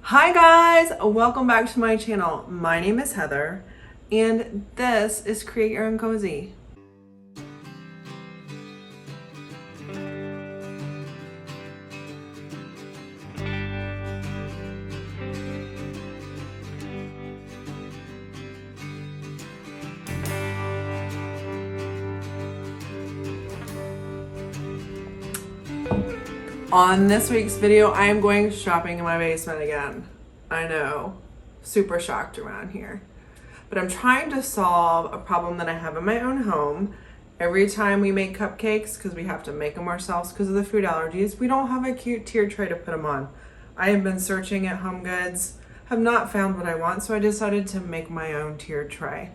Hi guys, welcome back to my channel. My name is Heather and this is Create Your Own Cozy. On this week's video, I am going shopping in my basement again. I know, super shocked around here. But I'm trying to solve a problem that I have in my own home. Every time we make cupcakes, because we have to make them ourselves because of the food allergies, we don't have a cute tiered tray to put them on. I have been searching at Home Goods, have not found what I want, so I decided to make my own tiered tray.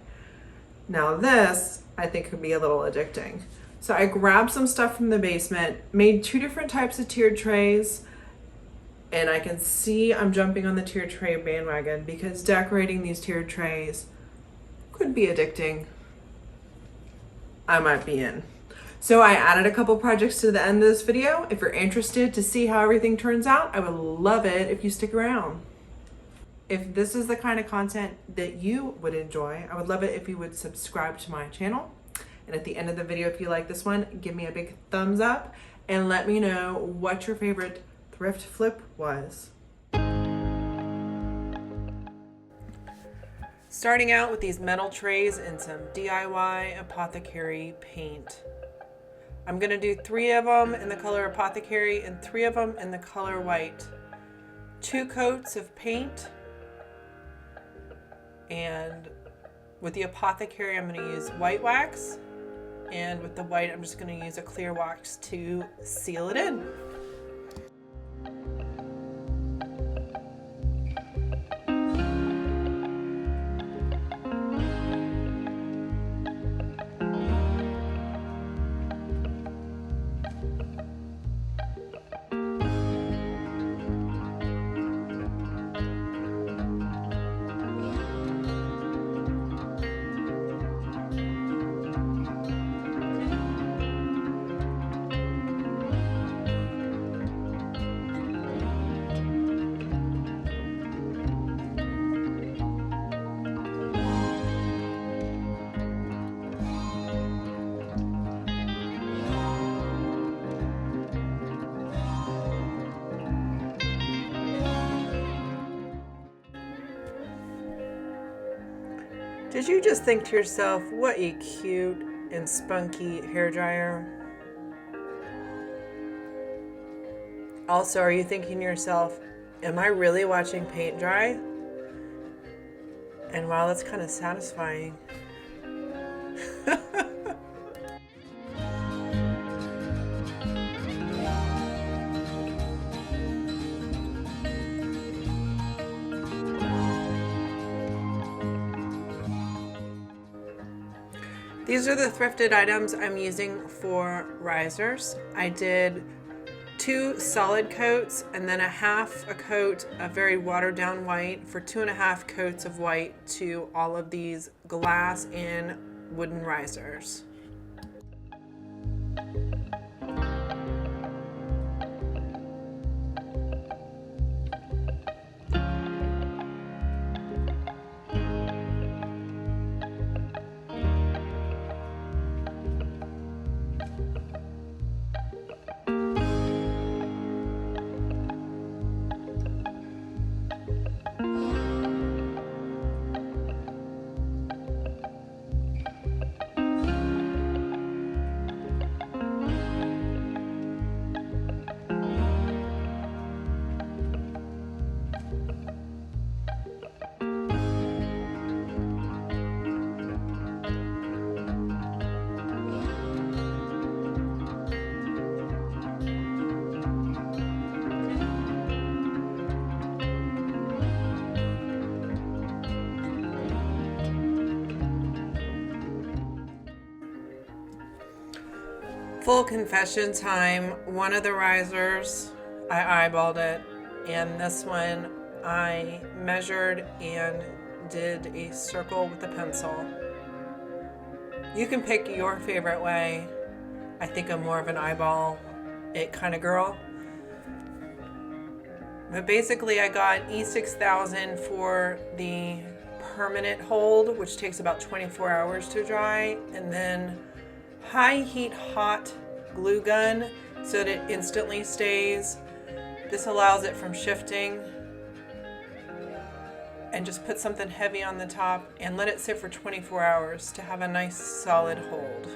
Now this, I think, could be a little addicting. So I grabbed some stuff from the basement, made two different types of tiered trays, and I can see I'm jumping on the tiered tray bandwagon because decorating these tiered trays could be addicting. I might be in. So I added a couple projects to the end of this video. If you're interested to see how everything turns out, I would love it if you stick around. If this is the kind of content that you would enjoy, I would love it if you would subscribe to my channel. And at the end of the video, if you like this one, give me a big thumbs up and let me know what your favorite thrift flip was. Starting out with these metal trays and some DIY Apothecary paint. I'm gonna do 3 of them in the color Apothecary and 3 of them in the color white. 2 coats of paint, and with the Apothecary I'm gonna use white wax, and with the white I'm just gonna use a clear wax to seal it in. Did you just think to yourself, what a cute and spunky hairdryer? Also, are you thinking to yourself, am I really watching paint dry? And wow, that's kind of satisfying. These are the thrifted items I'm using for risers. I did 2 solid coats and then half a coat of very watered down white for 2.5 coats of white to all of these glass and wooden risers. Full confession time, one of the risers, I eyeballed it, and this one I measured and did a circle with a pencil. You can pick your favorite way. I think I'm more of an eyeball it kind of girl. But basically I got E6000 for the permanent hold, which takes about 24 hours to dry, and then high heat hot glue gun so that it instantly stays. This allows it from shifting. And just put something heavy on the top and let it sit for 24 hours to have a nice solid hold.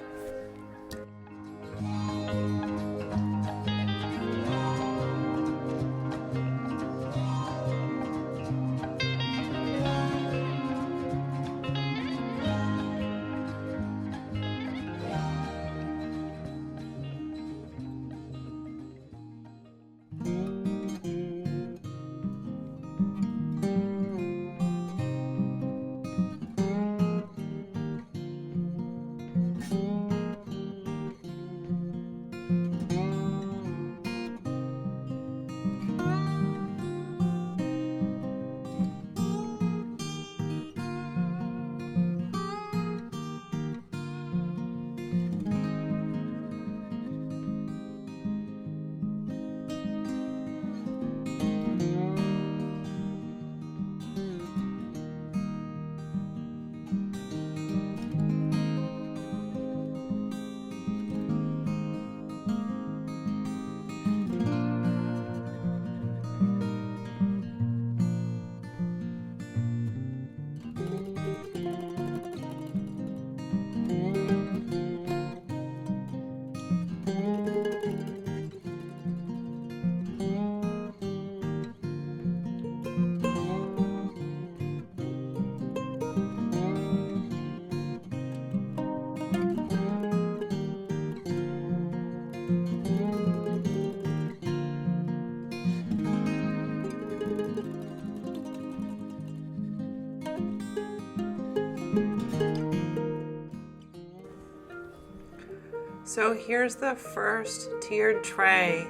So here's the first tiered tray.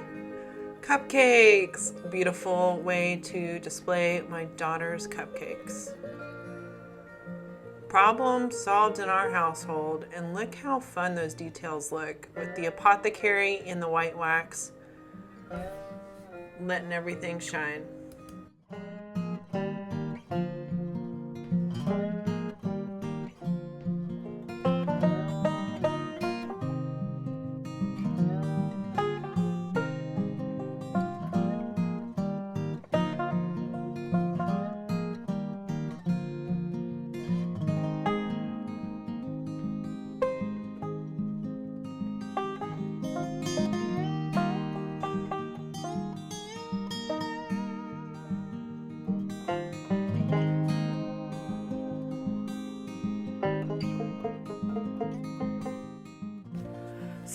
Cupcakes! Beautiful way to display my daughter's cupcakes. Problem solved in our household, and look how fun those details look with the Apothecary in the white wax, letting everything shine.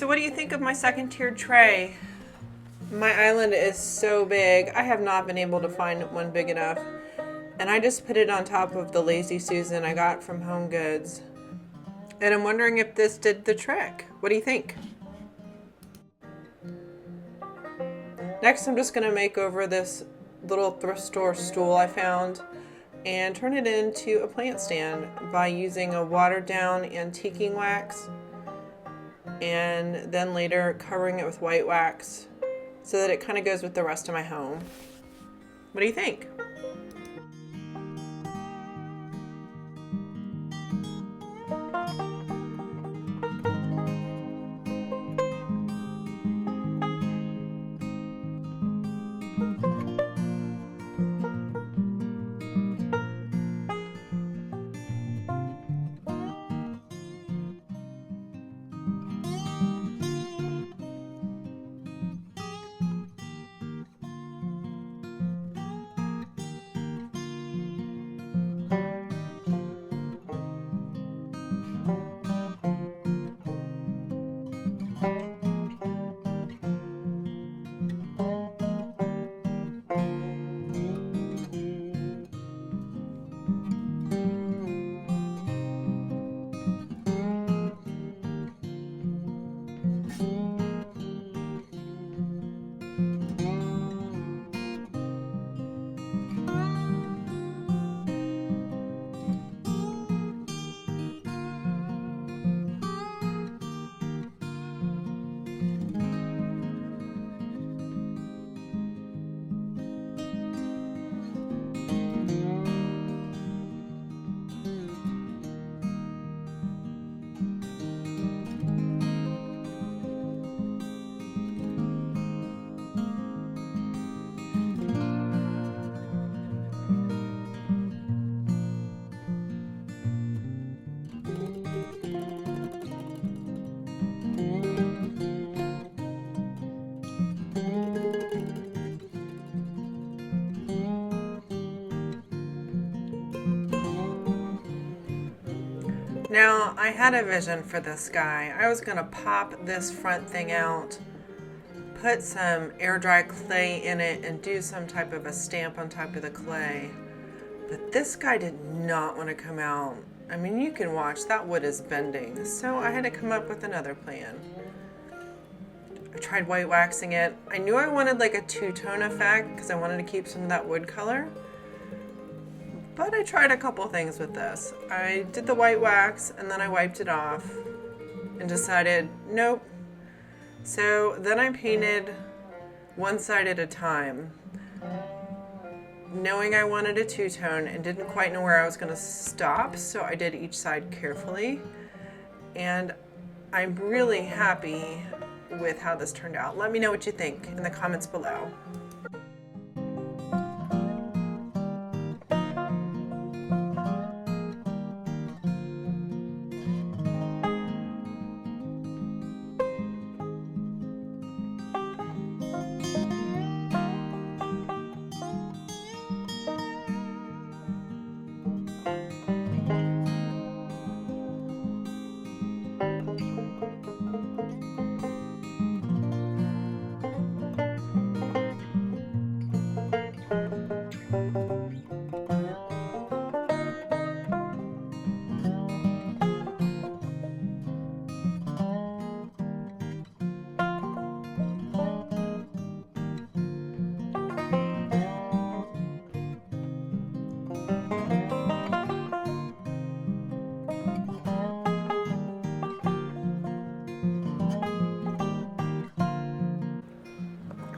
So what do you think of my second tiered tray? My island is so big, I have not been able to find one big enough. And I just put it on top of the Lazy Susan I got from Home Goods. And I'm wondering if this did the trick. What do you think? Next, I'm just gonna make over this little thrift store stool I found and turn it into a plant stand by using a watered down antiquing wax and then later covering it with white wax so that it kind of goes with the rest of my home. What do you think? Now, I had a vision for this guy. I was gonna pop this front thing out, put some air dry clay in it, and do some type of a stamp on top of the clay. But this guy did not want to come out. I mean, you can watch, that wood is bending. So I had to come up with another plan. I tried white waxing it. I knew I wanted like a two-tone effect because I wanted to keep some of that wood color. But I tried a couple things with this. I did the white wax and then I wiped it off and decided, nope. So then I painted one side at a time, knowing I wanted a two-tone and didn't quite know where I was going to stop, so I did each side carefully. And I'm really happy with how this turned out. Let me know what you think in the comments below.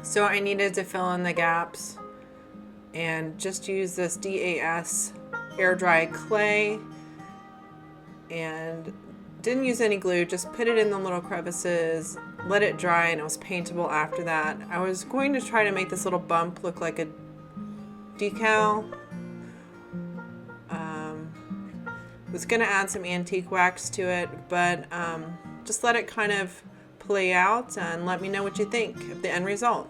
So I needed to fill in the gaps and just use this DAS air dry clay, and didn't use any glue, just put it in the little crevices, let it dry, and it was paintable after that. I was going to try to make this little bump look like a decal. Was going to add some antique wax to it, but just let it kind of play out and let me know what you think of the end result.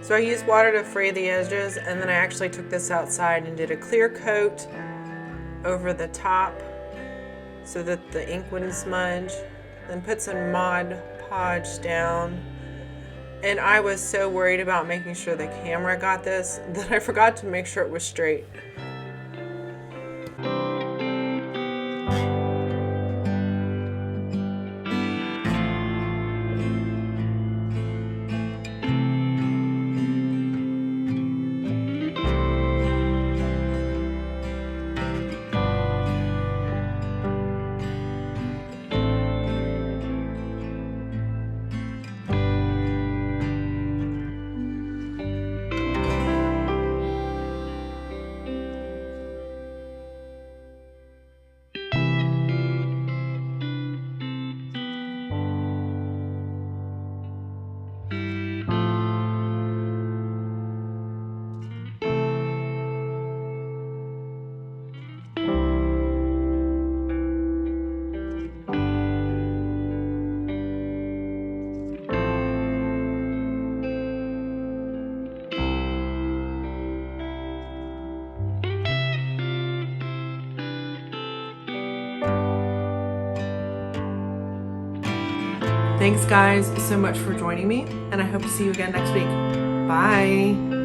So I used water to fray the edges, and then I actually took this outside and did a clear coat over the top so that the ink wouldn't smudge. Then put some Mod Podge down. And I was so worried about making sure the camera got this that I forgot to make sure it was straight. Thanks guys so much for joining me, and I hope to see you again next week. Bye.